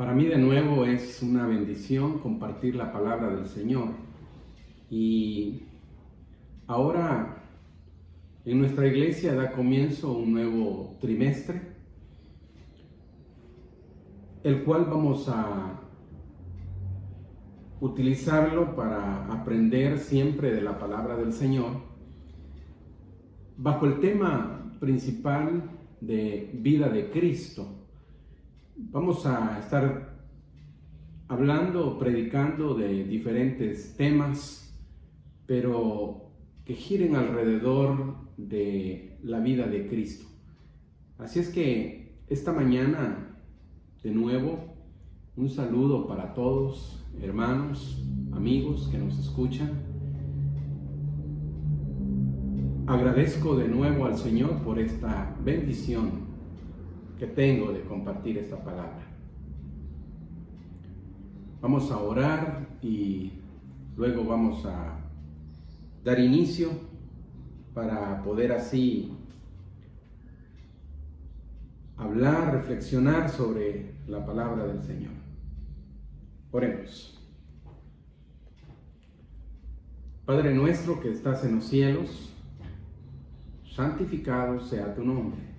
Para mí de nuevo es una bendición compartir la palabra del Señor. Y ahora en nuestra iglesia da comienzo un nuevo trimestre, el cual vamos a utilizarlo para aprender siempre de la palabra del Señor, bajo el tema principal de vida de Cristo. Vamos a estar hablando, predicando de diferentes temas, pero que giren alrededor de la vida de Cristo. Así es que esta mañana, de nuevo, un saludo para todos, hermanos, amigos que nos escuchan. Agradezco de nuevo al Señor por esta bendición que tengo de compartir esta palabra. Vamos a orar y luego vamos a dar inicio para poder así hablar, reflexionar sobre la palabra del Señor. Oremos. Padre nuestro que estás en los cielos, santificado sea tu nombre.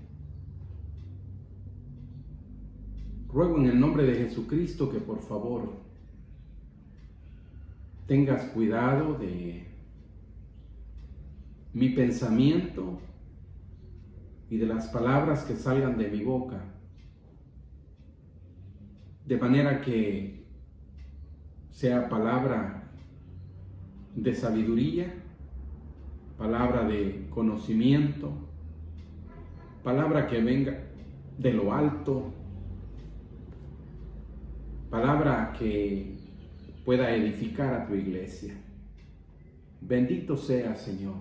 Ruego en el nombre de Jesucristo que por favor tengas cuidado de mi pensamiento y de las palabras que salgan de mi boca, de manera que sea palabra de sabiduría, palabra de conocimiento, palabra que venga de lo alto, palabra que pueda edificar a tu iglesia. Bendito sea, Señor.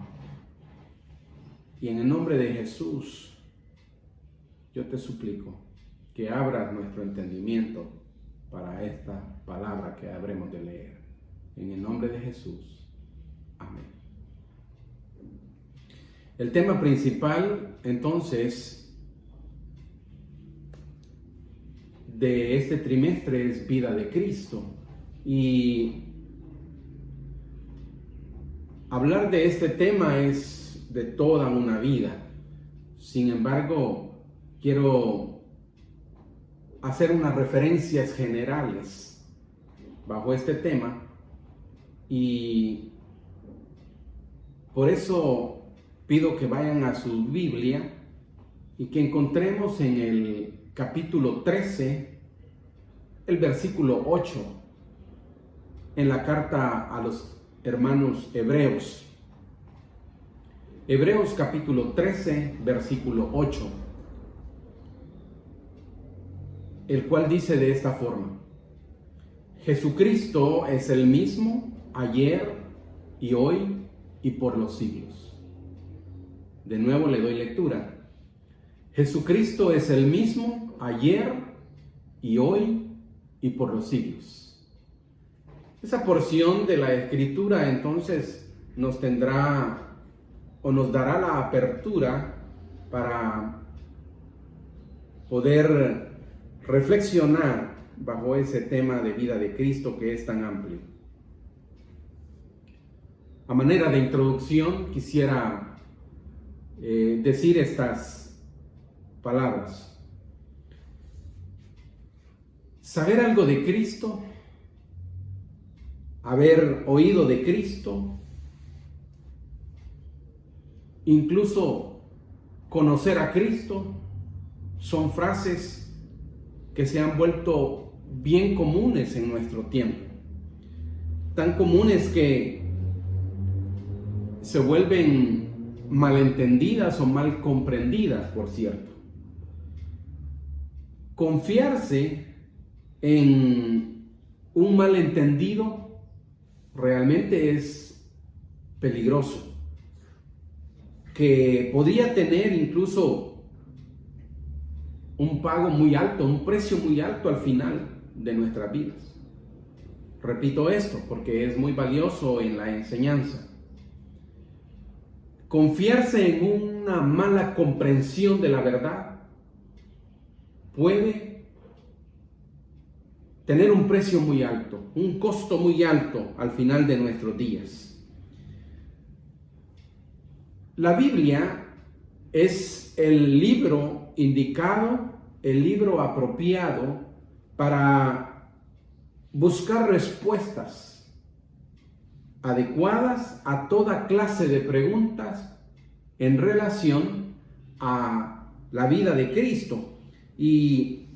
Y en el nombre de Jesús, yo te suplico que abras nuestro entendimiento para esta palabra que habremos de leer. En el nombre de Jesús. Amén. El tema principal, entonces, de este trimestre es vida de Cristo. Y hablar de este tema es de toda una vida. Sin embargo, quiero hacer unas referencias generales bajo este tema y por eso pido que vayan a su Biblia y que encontremos en el capítulo 13, el versículo 8, en la carta a los hermanos hebreos. Hebreos capítulo 13, versículo 8, el cual dice de esta forma: Jesucristo es el mismo ayer y hoy y por los siglos. De nuevo le doy lectura. Jesucristo es el mismo ayer y hoy y por los siglos. Esa porción de la Escritura entonces nos tendrá o nos dará la apertura para poder reflexionar bajo ese tema de vida de Cristo que es tan amplio. A manera de introducción quisiera decir estas palabras. Saber algo de Cristo, haber oído de Cristo, incluso conocer a Cristo, son frases que se han vuelto bien comunes en nuestro tiempo. Tan comunes que se vuelven malentendidas o mal comprendidas, por cierto. Confiarse en un malentendido realmente es peligroso, que podría tener incluso un pago muy alto, un precio muy alto al final de nuestras vidas. Repito esto porque es muy valioso en la enseñanza. Confiarse en una mala comprensión de la verdad puede tener un precio muy alto, un costo muy alto al final de nuestros días. La Biblia es el libro indicado, el libro apropiado para buscar respuestas adecuadas a toda clase de preguntas en relación a la vida de Cristo. Y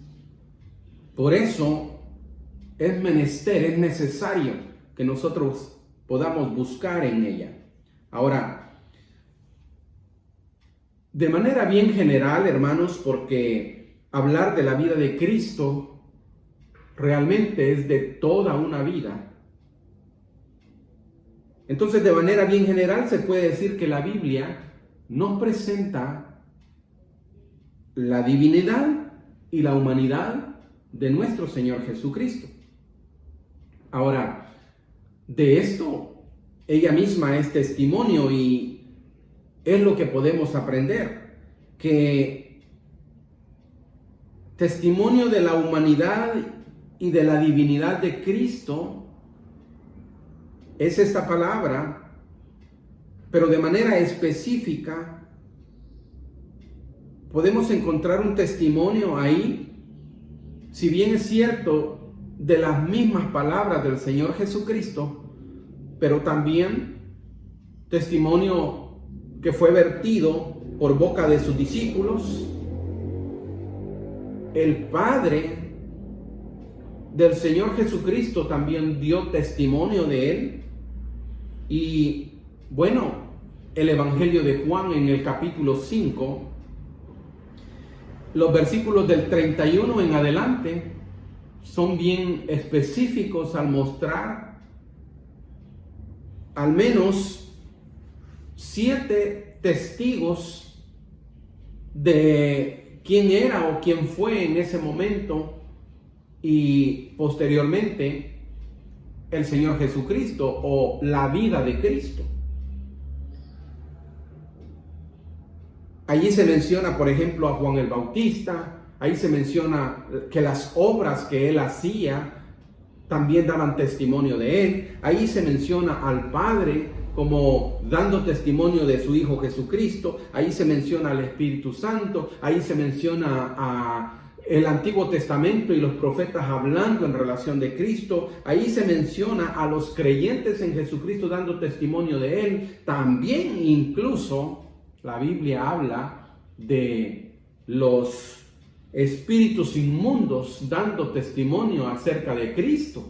por eso es menester, es necesario que nosotros podamos buscar en ella. Ahora, de manera bien general, hermanos, porque hablar de la vida de Cristo realmente es de toda una vida. Entonces, de manera bien general, se puede decir que la Biblia nos presenta la divinidad y la humanidad de nuestro Señor Jesucristo. Ahora, de esto ella misma es testimonio y es lo que podemos aprender, que testimonio de la humanidad y de la divinidad de Cristo es esta palabra, pero de manera específica podemos encontrar un testimonio ahí, si bien es cierto, de las mismas palabras del Señor Jesucristo, pero también testimonio que fue vertido por boca de sus discípulos. El Padre del Señor Jesucristo también dio testimonio de él. Y bueno, el Evangelio de Juan en el capítulo 5, los versículos del 31 en adelante son bien específicos al mostrar al menos 7 testigos de quién era o quién fue en ese momento y posteriormente el Señor Jesucristo o la vida de Cristo. Allí se menciona, por ejemplo, a Juan el Bautista. Ahí se menciona que las obras que él hacía también daban testimonio de él. Ahí se menciona al Padre como dando testimonio de su Hijo Jesucristo. Ahí se menciona al Espíritu Santo. Ahí se menciona a el Antiguo Testamento y los profetas hablando en relación de Cristo. Ahí se menciona a los creyentes en Jesucristo dando testimonio de él. También incluso la Biblia habla de los espíritus inmundos dando testimonio acerca de Cristo.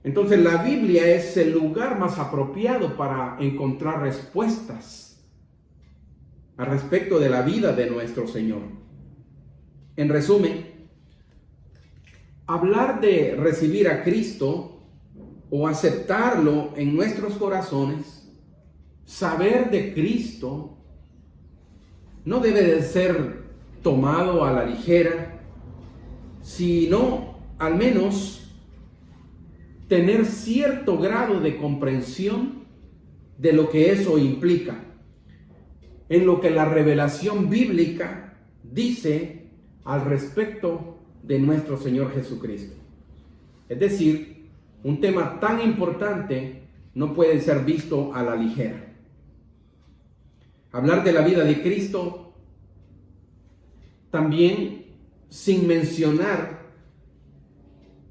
Entonces la Biblia es el lugar más apropiado para encontrar respuestas al respecto de la vida de nuestro Señor. En resumen, hablar de recibir a Cristo o aceptarlo en nuestros corazones, saber de Cristo, no debe de ser tomado a la ligera, sino al menos tener cierto grado de comprensión de lo que eso implica, en lo que la revelación bíblica dice al respecto de nuestro Señor Jesucristo. Es decir, un tema tan importante no puede ser visto a la ligera. Hablar de la vida de Cristo también sin mencionar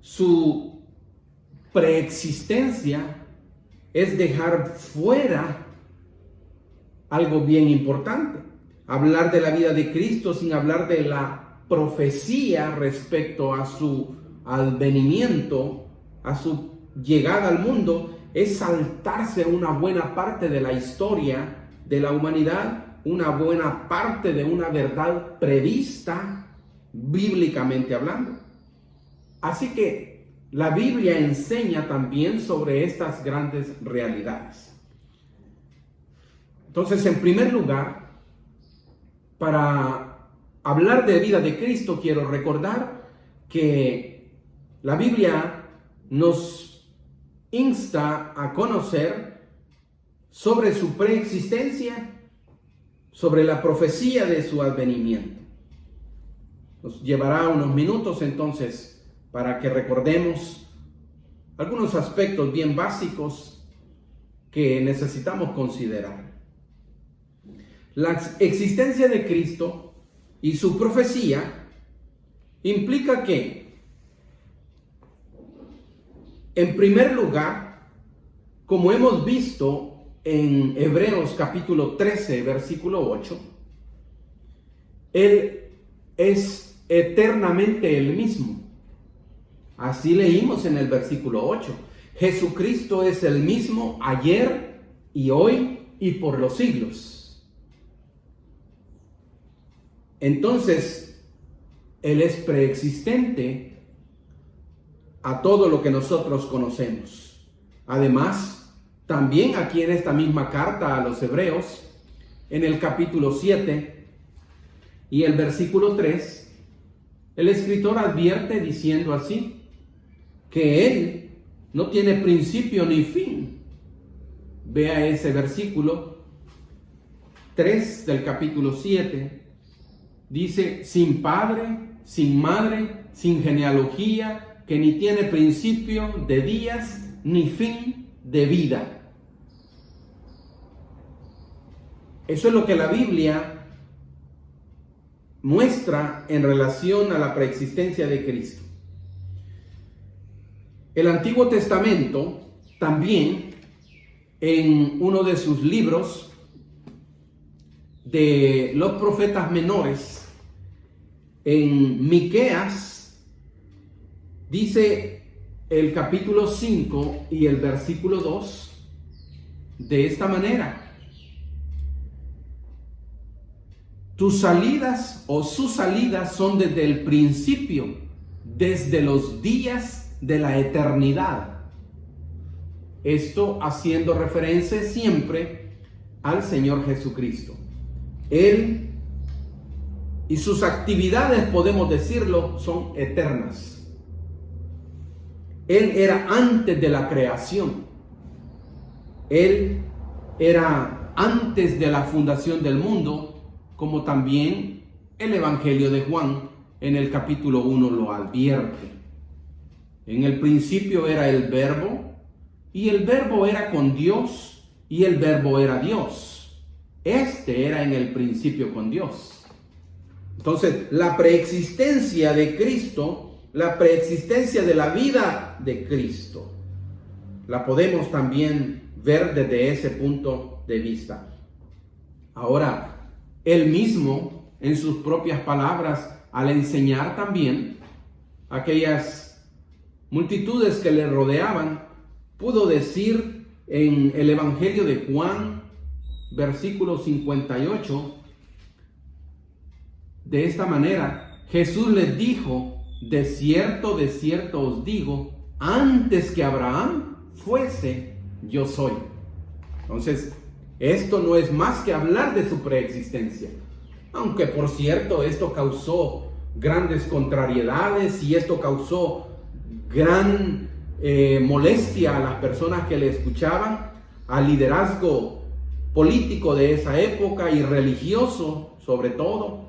su preexistencia es dejar fuera algo bien importante. Hablar de la vida de Cristo sin hablar de la profecía respecto a su advenimiento, a su llegada al mundo, es saltarse una buena parte de la historia de la humanidad, una buena parte de una verdad prevista bíblicamente hablando. Así que la Biblia enseña también sobre estas grandes realidades. Entonces, en primer lugar, para hablar de vida de Cristo, quiero recordar que la Biblia nos insta a conocer sobre su preexistencia, sobre la profecía de su advenimiento. Nos llevará unos minutos entonces para que recordemos algunos aspectos bien básicos que necesitamos considerar. La existencia de Cristo y su profecía implica que, en primer lugar, como hemos visto en Hebreos capítulo 13, versículo 8, Él es eternamente el mismo. Así leímos en el versículo 8. Jesucristo es el mismo ayer y hoy y por los siglos. Entonces, Él es preexistente a todo lo que nosotros conocemos. Además, también aquí en esta misma carta a los Hebreos, en el capítulo 7 y el versículo 3, el escritor advierte diciendo así, que Él no tiene principio ni fin. Vea ese versículo 3 del capítulo 7. Dice, sin padre, sin madre, sin genealogía, que ni tiene principio de días ni fin de vida. Eso es lo que la Biblia muestra en relación a la preexistencia de Cristo. El Antiguo Testamento también, en uno de sus libros de los profetas menores, en Miqueas, dice el capítulo 5 y el versículo 2 de esta manera: tus salidas o sus salidas son desde el principio, desde los días de la eternidad. Esto haciendo referencia siempre al Señor Jesucristo. Él y sus actividades, podemos decirlo, son eternas. Él era antes de la creación. Él era antes de la fundación del mundo, como también el Evangelio de Juan en el capítulo 1 lo advierte. En el principio era el Verbo, y el Verbo era con Dios, y el Verbo era Dios. Este era en el principio con Dios. Entonces, la preexistencia de Cristo, la preexistencia de la vida de Cristo, la podemos también ver desde ese punto de vista. Ahora, Él mismo, en sus propias palabras, al enseñar también aquellas multitudes que le rodeaban, pudo decir en el Evangelio de Juan, versículo 58, de esta manera: Jesús les dijo, de cierto os digo, antes que Abraham fuese, yo soy. Entonces, esto no es más que hablar de su preexistencia. Aunque, por cierto, esto causó grandes contrariedades y esto causó gran molestia a las personas que le escuchaban, al liderazgo político de esa época y religioso sobre todo,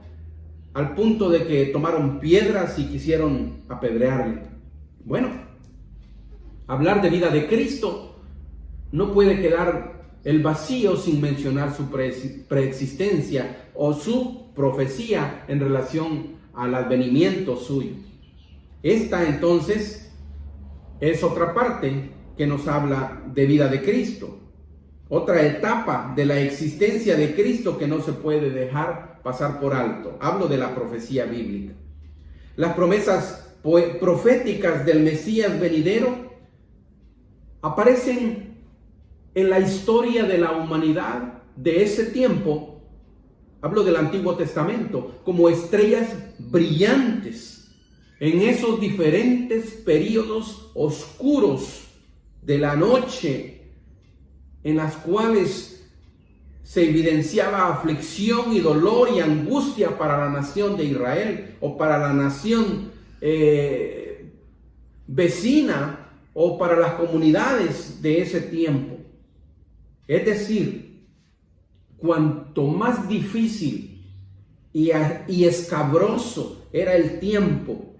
al punto de que tomaron piedras y quisieron apedrearle. Bueno, hablar de vida de Cristo no puede quedar el vacío sin mencionar su preexistencia o su profecía en relación al advenimiento suyo. Esta entonces es otra parte que nos habla de vida de Cristo, otra etapa de la existencia de Cristo que no se puede dejar pasar por alto. Hablo de la profecía bíblica. Las promesas proféticas del Mesías venidero aparecen en la historia de la humanidad de ese tiempo. Hablo del Antiguo Testamento, como estrellas brillantes en esos diferentes periodos oscuros de la noche, en las cuales se evidenciaba aflicción y dolor y angustia para la nación de Israel o para la nación vecina o para las comunidades de ese tiempo. Es decir, cuanto más difícil y escabroso era el tiempo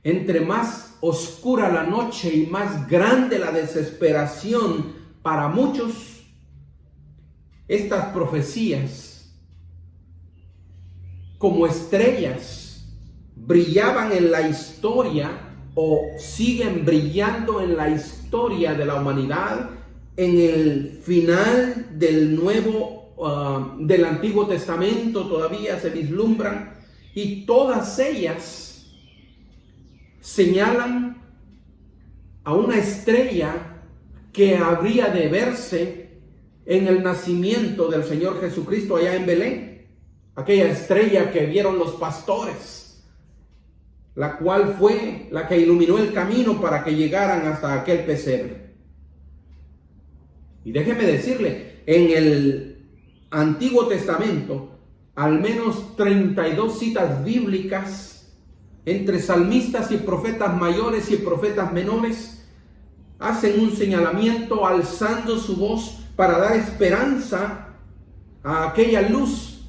entre más oscura la noche y más grande la desesperación para muchos, estas profecías, como estrellas, brillaban en la historia o siguen brillando en la historia de la humanidad en el final del del Antiguo Testamento. Todavía se vislumbran, y todas ellas señalan a una estrella que habría de verse en el nacimiento del Señor Jesucristo allá en Belén, aquella estrella que vieron los pastores, la cual fue la que iluminó el camino para que llegaran hasta aquel pesebre. Y déjeme decirle, en el Antiguo Testamento, al menos 32 citas bíblicas entre salmistas y profetas mayores y profetas menores hacen un señalamiento alzando su voz para dar esperanza a aquella luz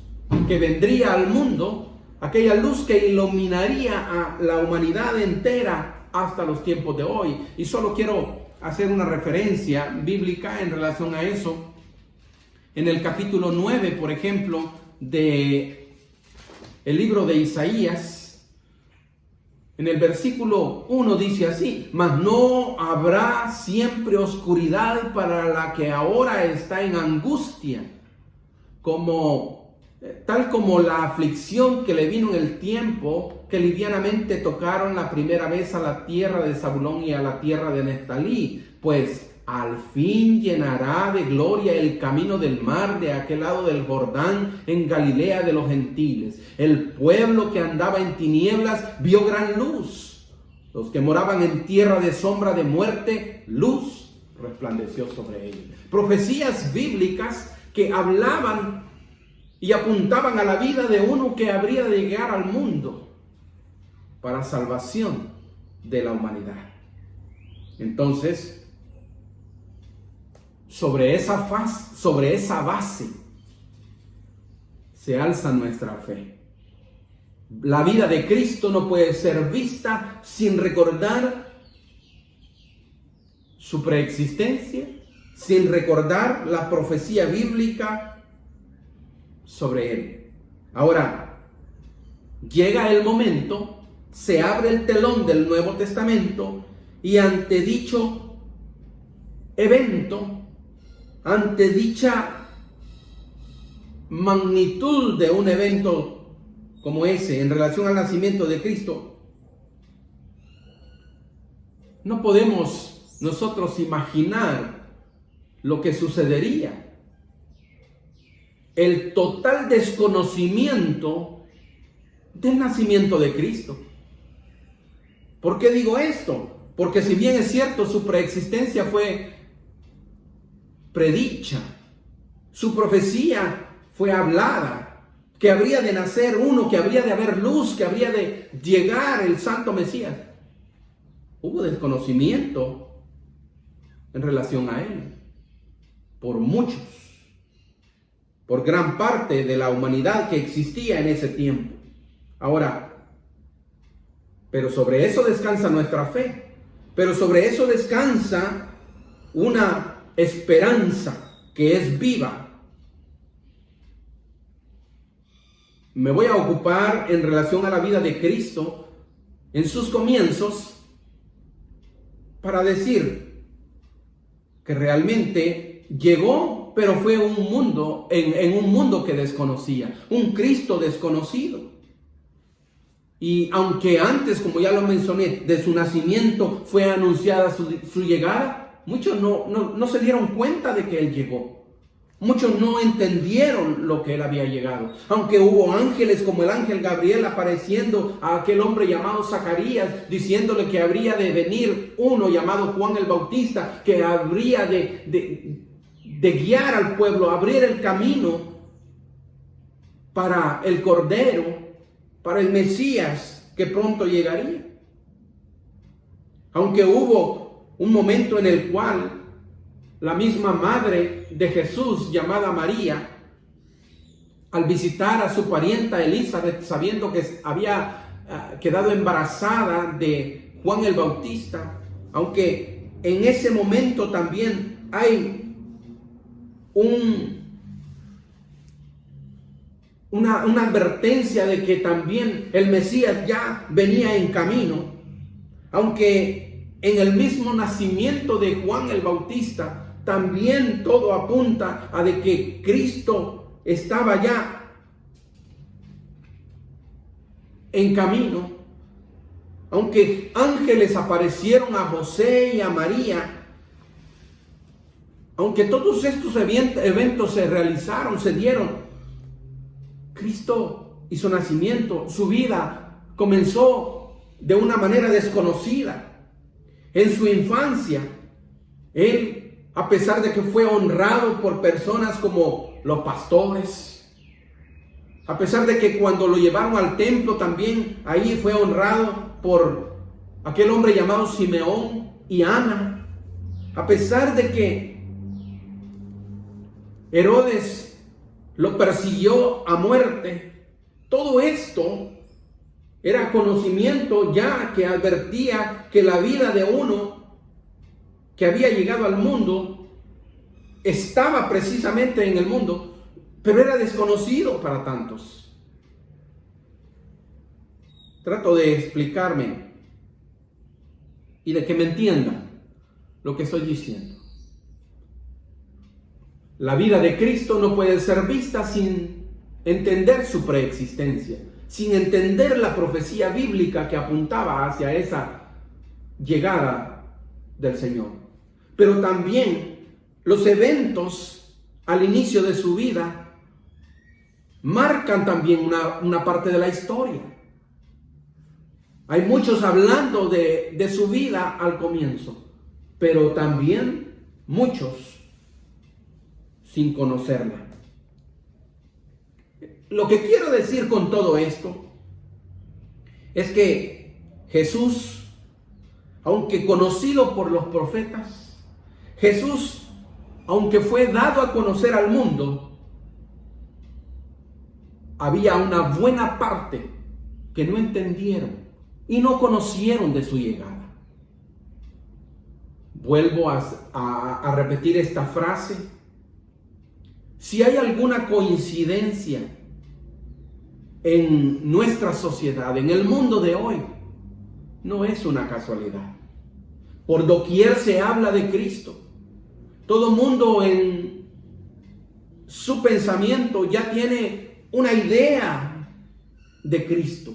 que vendría al mundo, aquella luz que iluminaría a la humanidad entera hasta los tiempos de hoy. Y solo quiero hacer una referencia bíblica en relación a eso. En el capítulo 9, por ejemplo, de el libro de Isaías, en el versículo 1 dice así: mas no habrá siempre oscuridad para la que ahora está en angustia, tal como la aflicción que le vino en el tiempo que livianamente tocaron la primera vez a la tierra de Zabulón y a la tierra de Neftalí, pues al fin llenará de gloria el camino del mar de aquel lado del Jordán, en Galilea de los gentiles. El pueblo que andaba en tinieblas vio gran luz. Los que moraban en tierra de sombra de muerte, luz resplandeció sobre ellos. Profecías bíblicas que hablaban y apuntaban a la vida de uno que habría de llegar al mundo para salvación de la humanidad. Entonces, sobre esa base se alza nuestra fe. La vida de Cristo no puede ser vista sin recordar su preexistencia, sin recordar la profecía bíblica sobre Él. Ahora, llega el momento, se abre el telón del Nuevo Testamento, y ante dicho evento, ante dicha magnitud de un evento como ese en relación al nacimiento de Cristo, no podemos nosotros imaginar lo que sucedería. El total desconocimiento del nacimiento de Cristo. ¿Por qué digo esto? Porque si bien es cierto, su preexistencia fue predicha, su profecía fue hablada, que habría de nacer uno, que habría de haber luz, que habría de llegar el Santo Mesías, hubo desconocimiento en relación a Él por muchos, por gran parte de la humanidad que existía en ese tiempo. Ahora, pero sobre eso descansa nuestra fe, pero sobre eso descansa una esperanza que es viva. Me voy a ocupar en relación a la vida de Cristo en sus comienzos para decir que realmente llegó, pero fue un mundo, en un mundo que desconocía, un Cristo desconocido. Y aunque antes, como ya lo mencioné, de su nacimiento fue anunciada su llegada, muchos no se dieron cuenta de que Él llegó. Muchos no entendieron lo que Él había llegado. Aunque hubo ángeles como el ángel Gabriel apareciendo a aquel hombre llamado Zacarías, diciéndole que habría de venir uno llamado Juan el Bautista, que habría de guiar al pueblo, abrir el camino para el Cordero, para el Mesías que pronto llegaría. Aunque hubo un momento en el cual la misma madre de Jesús, llamada María, al visitar a su parienta Elizabeth, sabiendo que había quedado embarazada de Juan el Bautista, aunque en ese momento también hay una advertencia de que también el Mesías ya venía en camino, aunque en el mismo nacimiento de Juan el Bautista también todo apunta a de que Cristo estaba ya en camino, aunque ángeles aparecieron a José y a María, aunque todos estos eventos se realizaron, se dieron, Cristo y su nacimiento, su vida comenzó de una manera desconocida. En su infancia, Él, a pesar de que fue honrado por personas como los pastores, a pesar de que cuando lo llevaron al templo también ahí fue honrado por aquel hombre llamado Simeón y Ana, a pesar de que Herodes lo persiguió a muerte, todo esto era conocimiento ya que advertía que la vida de uno que había llegado al mundo estaba precisamente en el mundo, pero era desconocido para tantos. Trato de explicarme y de que me entiendan lo que estoy diciendo. La vida de Cristo no puede ser vista sin entender su preexistencia, sin entender la profecía bíblica que apuntaba hacia esa llegada del Señor. Pero también los eventos al inicio de su vida marcan también una parte de la historia. Hay muchos hablando de su vida al comienzo, pero también muchos sin conocerla. Lo que quiero decir con todo esto es que Jesús, aunque conocido por los profetas, Jesús, aunque fue dado a conocer al mundo, había una buena parte que no entendieron y no conocieron de su llegada. Vuelvo a repetir esta frase. Si hay alguna coincidencia en nuestra sociedad, en el mundo de hoy, no es una casualidad. Por doquier se habla de Cristo. Todo mundo en su pensamiento ya tiene una idea de Cristo.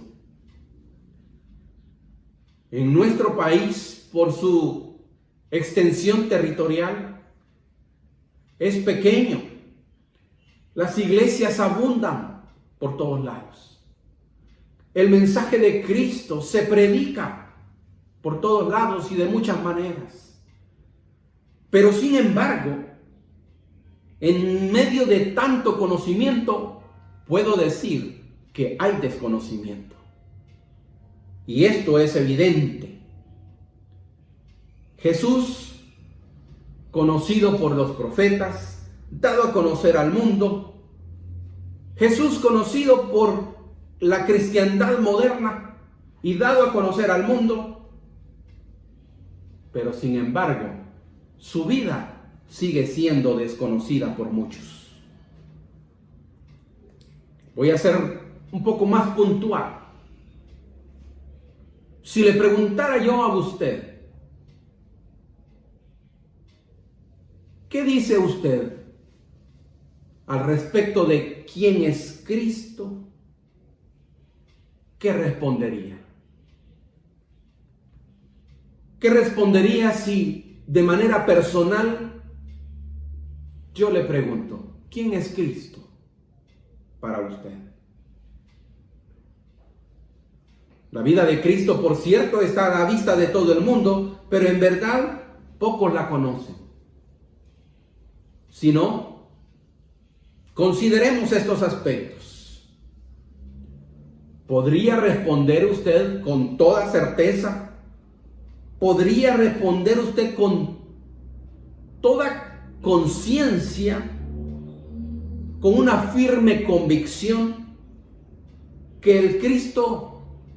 En nuestro país, por su extensión territorial, es pequeño. Las iglesias abundan por todos lados. El mensaje de Cristo se predica por todos lados y de muchas maneras. Pero sin embargo, en medio de tanto conocimiento, puedo decir que hay desconocimiento. Y esto es evidente. Jesús, conocido por los profetas, dado a conocer al mundo. Jesús, conocido por la cristiandad moderna y dado a conocer al mundo. Pero sin embargo, su vida sigue siendo desconocida por muchos. Voy a ser un poco más puntual. Si le preguntara yo a usted, ¿qué dice usted al respecto de quién es Cristo? ¿Qué respondería? ¿Qué respondería si de manera personal yo le pregunto, ¿quién es Cristo para usted? La vida de Cristo, por cierto, está a la vista de todo el mundo, pero en verdad pocos la conocen. Si no, consideremos estos aspectos. ¿Podría responder usted con toda certeza? ¿Podría responder usted con toda conciencia, con una firme convicción, que el Cristo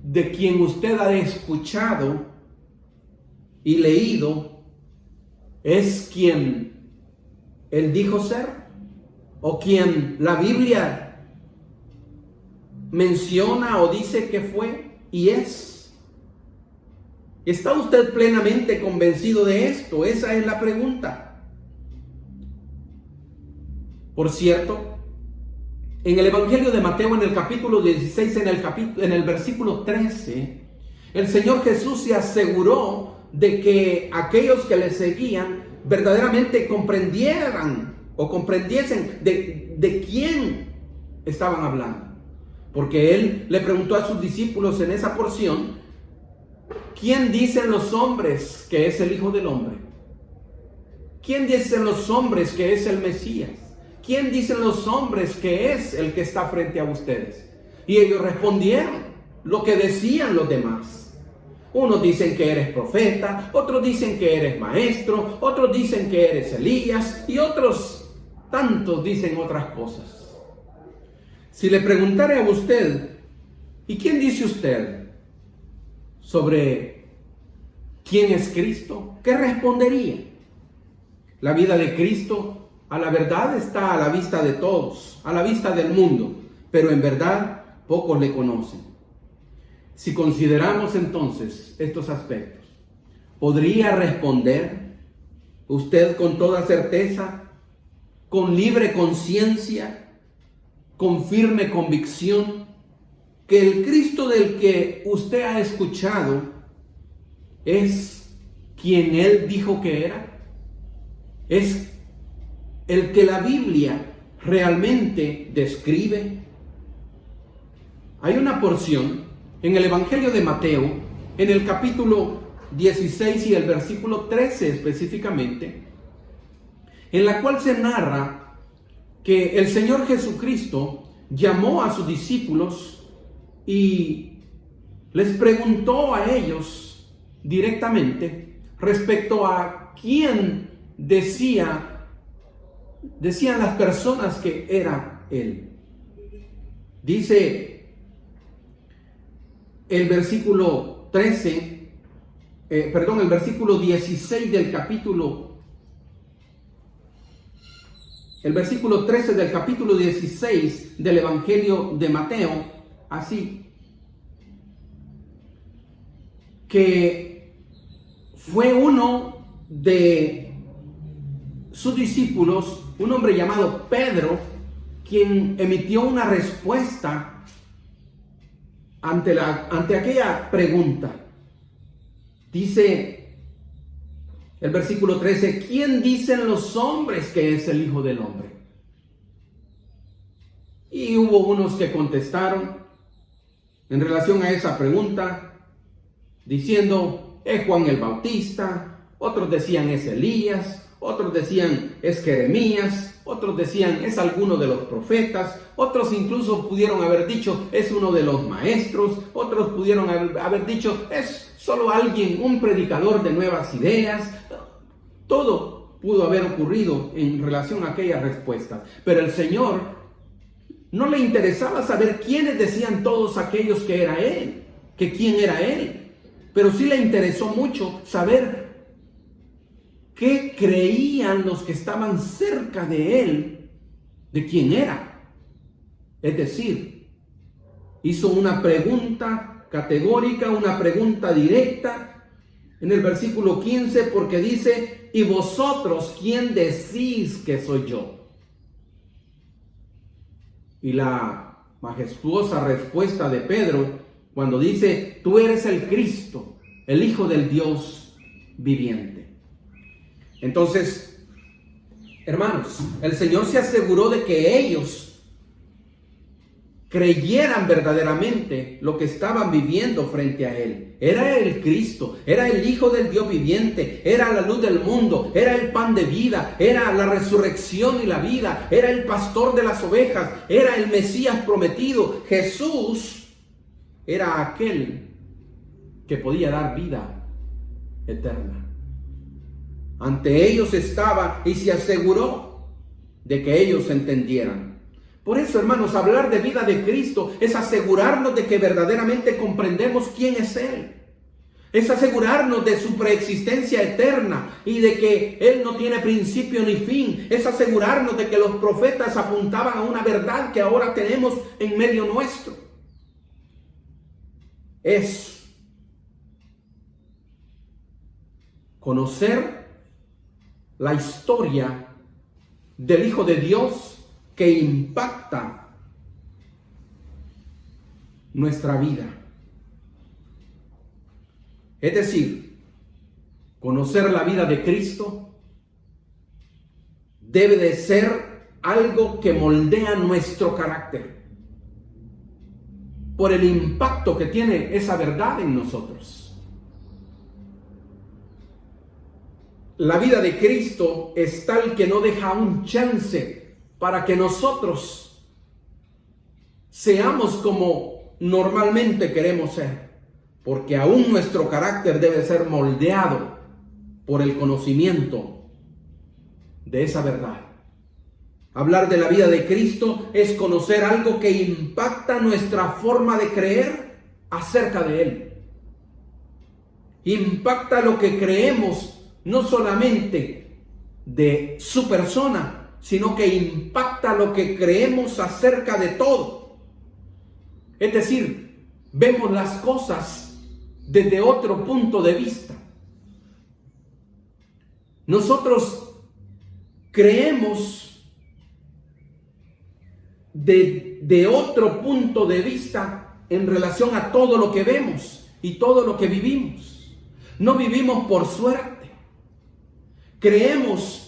de quien usted ha escuchado y leído es quien Él dijo ser, o quien la Biblia menciona o dice que fue y es. ¿Está usted plenamente convencido de esto? Esa es la pregunta. Por cierto, en el Evangelio de Mateo, en el capítulo 16, en el versículo 13, el Señor Jesús se aseguró de que aquellos que le seguían verdaderamente comprendieran o comprendiesen de quién estaban hablando. Porque Él le preguntó a sus discípulos en esa porción: ¿quién dicen los hombres que es el Hijo del Hombre? ¿Quién dicen los hombres que es el Mesías? ¿Quién dicen los hombres que es el que está frente a ustedes? Y ellos respondieron lo que decían los demás. Unos dicen que eres profeta, otros dicen que eres maestro, otros dicen que eres Elías y otros tantos dicen otras cosas. Si le preguntara a usted, ¿y quién dice usted sobre quién es Cristo? ¿Qué respondería? La vida de Cristo, a la verdad, está a la vista de todos, a la vista del mundo, pero en verdad pocos le conocen. Si consideramos entonces estos aspectos, ¿podría responder usted con toda certeza, con libre conciencia, con firme convicción, que el Cristo del que usted ha escuchado es quien Él dijo que era? ¿Es el que la Biblia realmente describe? Hay una porción en el Evangelio de Mateo, en el capítulo 16 y el versículo 13 específicamente, en la cual se narra que el Señor Jesucristo llamó a sus discípulos y les preguntó a ellos directamente respecto a quién decían las personas que era Él. Dice el versículo 16 del capítulo, el versículo 13 del capítulo 16 del Evangelio de Mateo, así, que fue uno de sus discípulos, un hombre llamado Pedro, quien emitió una respuesta ante aquella pregunta. Dice el versículo 13: ¿quién dicen los hombres que es el Hijo del Hombre? Y hubo unos que contestaron en relación a esa pregunta, diciendo: es Juan el Bautista. Otros decían: es Elías. Otros decían: es Jeremías. Otros decían: es alguno de los profetas. Otros incluso pudieron haber dicho: es uno de los maestros. Otros pudieron haber dicho: es solo alguien, un predicador de nuevas ideas. Todo pudo haber ocurrido en relación a aquellas respuestas. Pero el Señor no le interesaba saber quiénes decían todos aquellos que era Él, que quién era Él. Pero sí le interesó mucho saber qué creían los que estaban cerca de Él, de quién era. Es decir, hizo una pregunta categórica, una pregunta directa en el versículo 15, porque dice: ¿y vosotros quién decís que soy yo? Y la majestuosa respuesta de Pedro, cuando dice: tú eres el Cristo, el Hijo del Dios viviente. Entonces, hermanos, el Señor se aseguró de que ellos creyeran verdaderamente lo que estaban viviendo frente a Él. Era el Cristo, era el Hijo del Dios viviente, era la luz del mundo, era el pan de vida, era la resurrección y la vida, era el pastor de las ovejas, era el Mesías prometido. Jesús era aquel que podía dar vida eterna. Ante ellos estaba y se aseguró de que ellos entendieran. Por eso, hermanos, hablar de vida de Cristo es asegurarnos de que verdaderamente comprendemos quién es Él. Es asegurarnos de su preexistencia eterna y de que Él no tiene principio ni fin. Es asegurarnos de que los profetas apuntaban a una verdad que ahora tenemos en medio nuestro. Es conocer la historia del Hijo de Dios que impacta nuestra vida. Es decir, conocer la vida de Cristo debe de ser algo que moldea nuestro carácter por el impacto que tiene esa verdad en nosotros. La vida de Cristo es tal que no deja un chance para que nosotros seamos como normalmente queremos ser. Porque aún nuestro carácter debe ser moldeado por el conocimiento de esa verdad. Hablar de la vida de Cristo es conocer algo que impacta nuestra forma de creer acerca de Él. Impacta lo que creemos, no solamente de su persona, sino que impacta lo que creemos acerca de todo. Es decir, vemos las cosas desde otro punto de vista. Nosotros creemos de otro punto de vista en relación a todo lo que vemos y todo lo que vivimos. No vivimos por suerte. Creemos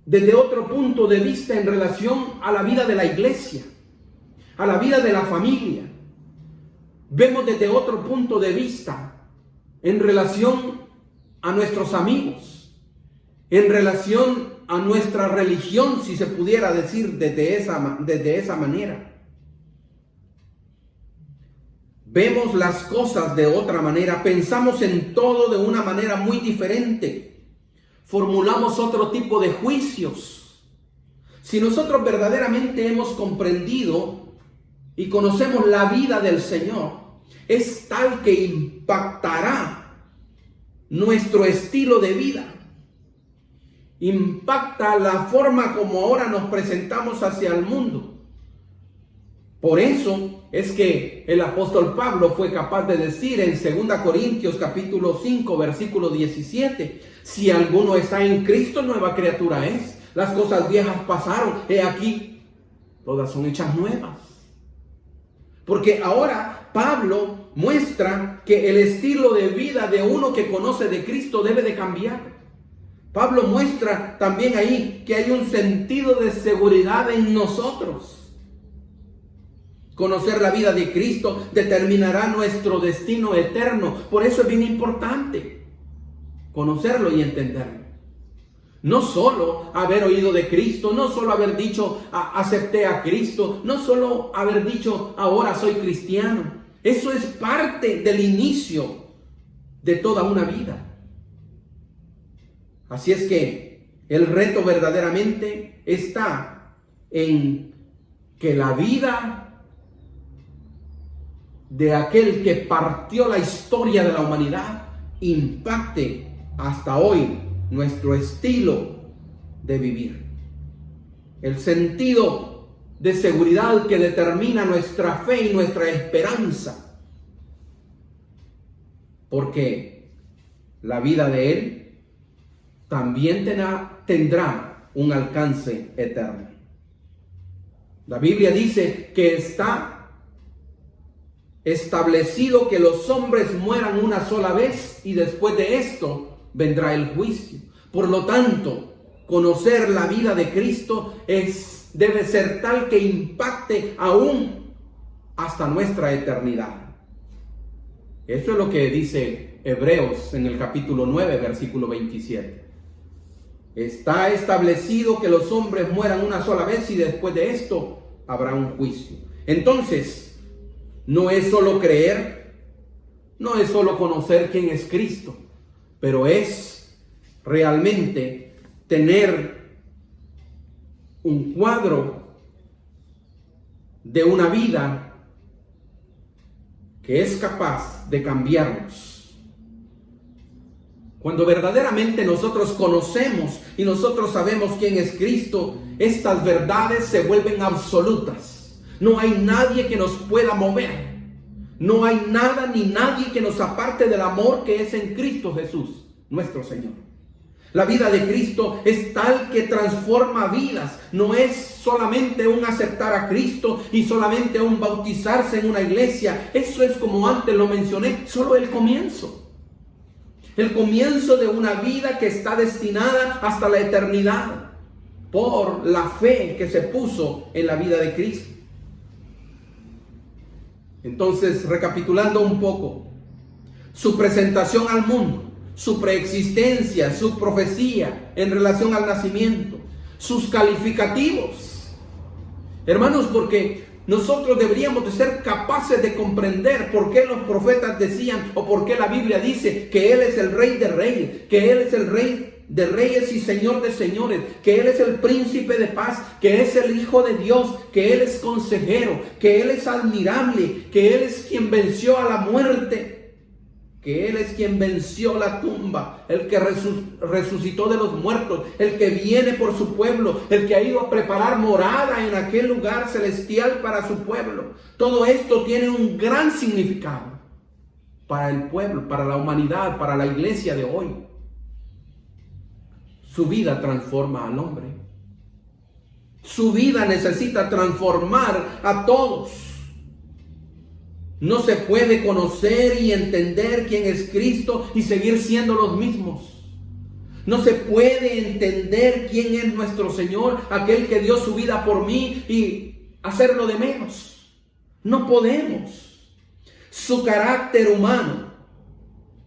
desde otro punto de vista en relación a la vida de la iglesia, a la vida de la familia. Vemos desde otro punto de vista en relación a nuestros amigos, en relación a nuestra religión, si se pudiera decir desde esa manera. Vemos las cosas de otra manera, pensamos en todo de una manera muy diferente, formulamos otro tipo de juicios. Si nosotros verdaderamente hemos comprendido y conocemos la vida del Señor, es tal que impactará nuestro estilo de vida. Impacta la forma como ahora nos presentamos hacia el mundo. Por eso es que el apóstol Pablo fue capaz de decir en 2 Corintios capítulo 5 versículo 17: si alguno está en Cristo, nueva criatura es. Las cosas viejas pasaron, he aquí, todas son hechas nuevas. Porque ahora Pablo muestra que el estilo de vida de uno que conoce de Cristo debe de cambiar. Pablo muestra también ahí que hay un sentido de seguridad en nosotros. Conocer la vida de Cristo determinará nuestro destino eterno. Por eso es bien importante conocerlo y entenderlo. No solo haber oído de Cristo, no solo haber dicho acepté a Cristo, no solo haber dicho ahora soy cristiano. Eso es parte del inicio de toda una vida. Así es que el reto verdaderamente está en que la vida de aquel que partió la historia de la humanidad impacte hasta hoy nuestro estilo de vivir. El sentido de seguridad que determina nuestra fe y nuestra esperanza. Porque la vida de Él también tendrá un alcance eterno. La Biblia dice que está establecido que los hombres mueran una sola vez y después de esto vendrá el juicio. Por lo tanto, conocer la vida de Cristo debe ser tal que impacte aún hasta nuestra eternidad. Eso es lo que dice Hebreos en el capítulo 9, versículo 27. Está establecido que los hombres mueran una sola vez y después de esto habrá un juicio. Entonces, no es solo creer, no es solo conocer quién es Cristo, pero es realmente tener un cuadro de una vida que es capaz de cambiarnos. Cuando verdaderamente nosotros conocemos y nosotros sabemos quién es Cristo, estas verdades se vuelven absolutas. No hay nadie que nos pueda mover. No hay nada ni nadie que nos aparte del amor que es en Cristo Jesús, nuestro Señor. La vida de Cristo es tal que transforma vidas. No es solamente un aceptar a Cristo y solamente un bautizarse en una iglesia. Eso es, como antes lo mencioné, solo el comienzo. El comienzo de una vida que está destinada hasta la eternidad por la fe que se puso en la vida de Cristo. Entonces, recapitulando un poco, su presentación al mundo, su preexistencia, su profecía en relación al nacimiento, sus calificativos. Hermanos, porque nosotros deberíamos de ser capaces de comprender por qué los profetas decían o por qué la Biblia dice que Él es el Rey de Reyes, que Él es el Rey de Reyes y Señor de Señores, que Él es el Príncipe de Paz, que es el Hijo de Dios, que Él es consejero, que Él es admirable, que Él es quien venció a la muerte, que Él es quien venció la tumba, el que resucitó de los muertos, el que viene por su pueblo, el que ha ido a preparar morada en aquel lugar celestial para su pueblo. Todo esto tiene un gran significado para el pueblo, para la humanidad, para la iglesia de hoy. Su vida transforma al hombre. Su vida necesita transformar a todos. No se puede conocer y entender quién es Cristo y seguir siendo los mismos. No se puede entender quién es nuestro Señor, aquel que dio su vida por mí, y hacerlo de menos. No podemos. Su carácter humano,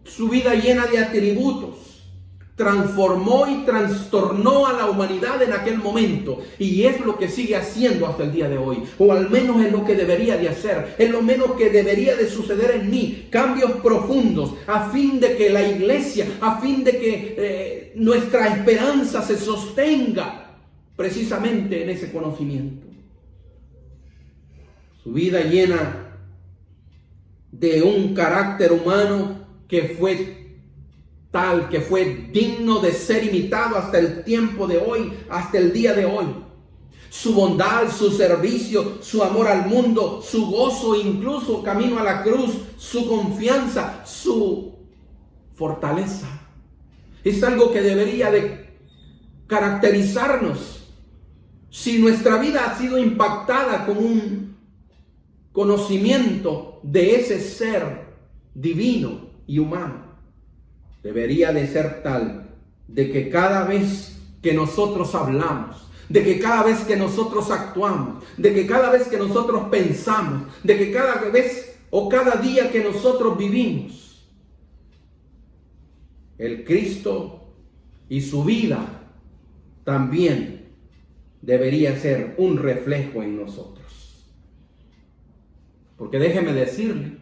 su vida llena de atributos, transformó y trastornó a la humanidad en aquel momento, y es lo que sigue haciendo hasta el día de hoy, o al menos es lo que debería de hacer, es lo menos que debería de suceder en mí, cambios profundos, a fin de que la iglesia, a fin de que nuestra esperanza se sostenga precisamente en ese conocimiento. Su vida llena de un carácter humano que fue tal, que fue digno de ser imitado hasta el tiempo de hoy, hasta el día de hoy. Su bondad, su servicio, su amor al mundo, su gozo, incluso camino a la cruz, su confianza, su fortaleza. Es algo que debería de caracterizarnos. Si nuestra vida ha sido impactada con un conocimiento de ese ser divino y humano, debería de ser tal de que cada vez que nosotros hablamos, de que cada vez que nosotros actuamos, de que cada vez que nosotros pensamos, de que cada vez o cada día que nosotros vivimos, el Cristo y su vida también debería ser un reflejo en nosotros. Porque déjeme decirle,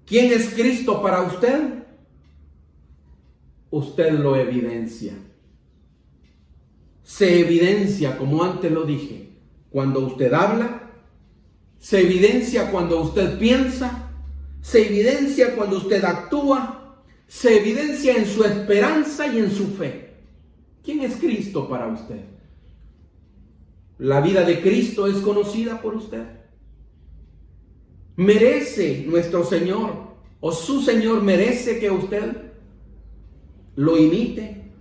¿quién es Cristo para usted? Usted lo evidencia. Se evidencia, como antes lo dije, cuando usted habla, se evidencia cuando usted piensa, se evidencia cuando usted actúa, se evidencia en su esperanza y en su fe. ¿Quién es Cristo para usted? ¿La vida de Cristo es conocida por usted? ¿Merece nuestro Señor o su Señor merece que usted lo imite?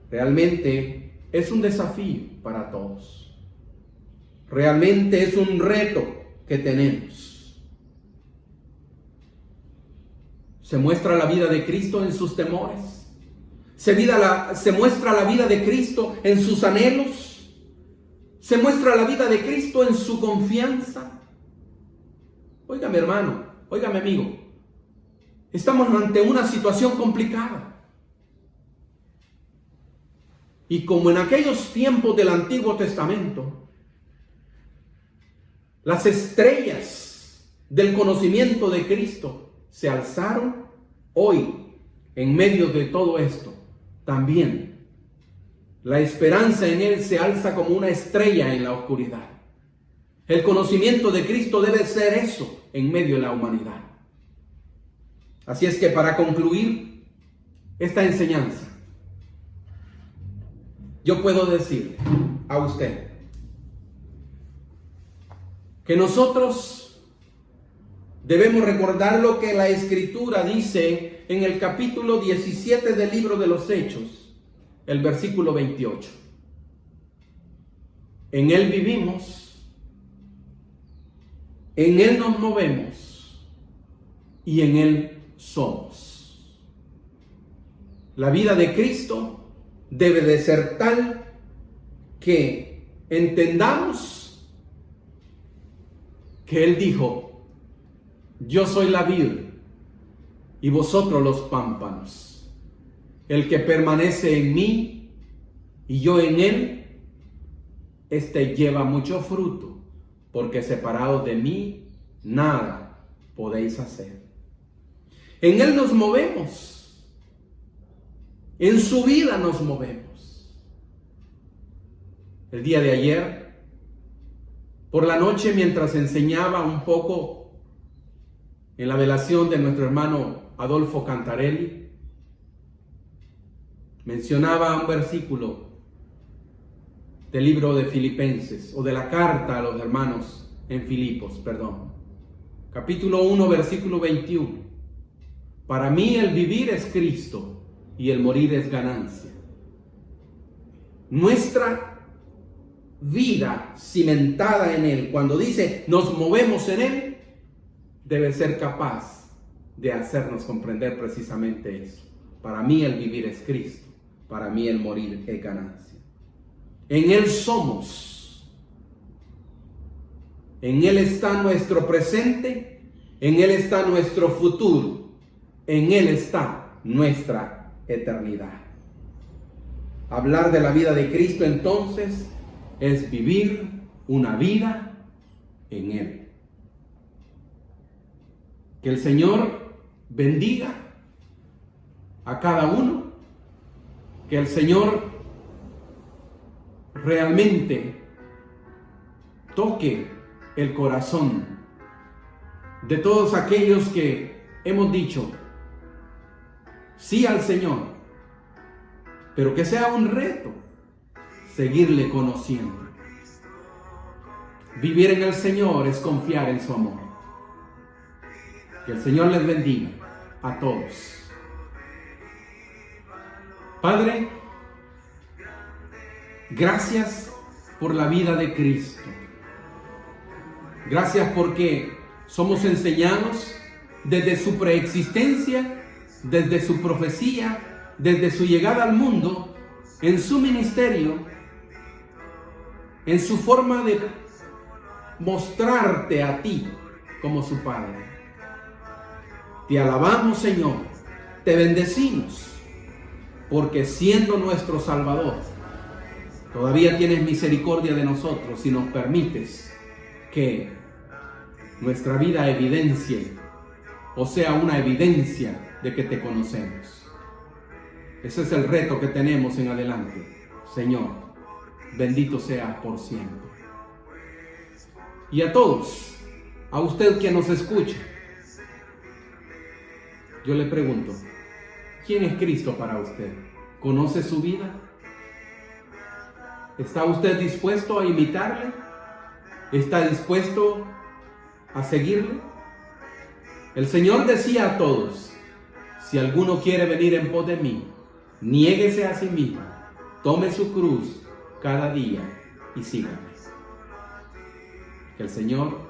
Realmente es un desafío para todos. Realmente es un reto que tenemos. Se muestra la vida de Cristo en sus temores. Se muestra la vida de Cristo en sus anhelos. Se muestra la vida de Cristo en su confianza. Óigame, hermano, óigame, amigo. Estamos ante una situación complicada. Y como en aquellos tiempos del Antiguo Testamento, las estrellas del conocimiento de Cristo se alzaron, hoy, en medio de todo esto, también La esperanza en Él se alza como una estrella en la oscuridad. El conocimiento de Cristo debe ser eso en medio de la humanidad. Así es que para concluir esta enseñanza, yo puedo decir a usted que nosotros debemos recordar lo que la Escritura dice en el capítulo 17 del libro de los Hechos, el versículo 28. En Él vivimos, en Él nos movemos y en Él somos. La vida de Cristo debe de ser tal que entendamos que Él dijo: yo soy la vid y vosotros los pámpanos. El que permanece en mí y yo en él, este lleva mucho fruto, porque separados de mí nada podéis hacer. En Él nos movemos. En su vida nos movemos. El día de ayer, por la noche, mientras enseñaba un poco en la velación de nuestro hermano Adolfo Cantarelli, mencionaba un versículo del libro de Filipenses, o de la carta a los hermanos en Filipos, capítulo 1, versículo 21. Para mí el vivir es Cristo y el morir es ganancia. Nuestra vida cimentada en Él, cuando dice nos movemos en Él, debe ser capaz de hacernos comprender precisamente eso. Para mí el vivir es Cristo, para mí el morir es ganancia. En Él somos. En Él está nuestro presente, en Él está nuestro futuro, en Él está nuestra eternidad. Hablar de la vida de Cristo entonces es vivir una vida en Él. Que el Señor bendiga a cada uno, que el Señor realmente toque el corazón de todos aquellos que hemos dicho sí al Señor, pero que sea un reto seguirle conociendo. Vivir en el Señor es confiar en su amor. Que el Señor les bendiga a todos. Padre, gracias por la vida de Cristo. Gracias porque somos enseñados desde su preexistencia, desde su profecía, desde su llegada al mundo, en su ministerio, en su forma de mostrarte a ti como su Padre. Te alabamos, Señor, te bendecimos, porque siendo nuestro Salvador, todavía tienes misericordia de nosotros y nos permites que nuestra vida evidencie, o sea, una evidencia de que te conocemos. Ese es el reto que tenemos en adelante. Señor, bendito seas por siempre. Y a todos, a usted que nos escucha, yo le pregunto, ¿quién es Cristo para usted? ¿Conoce su vida? ¿Está usted dispuesto a imitarle? ¿Está dispuesto a seguirle? El Señor decía a todos: si alguno quiere venir en pos de mí, niéguese a sí mismo, tome su cruz cada día y sígame. Que el Señor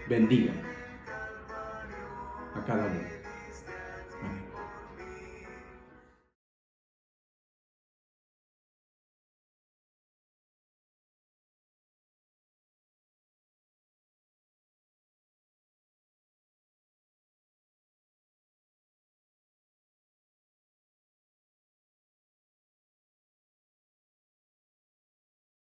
bendiga a cada uno.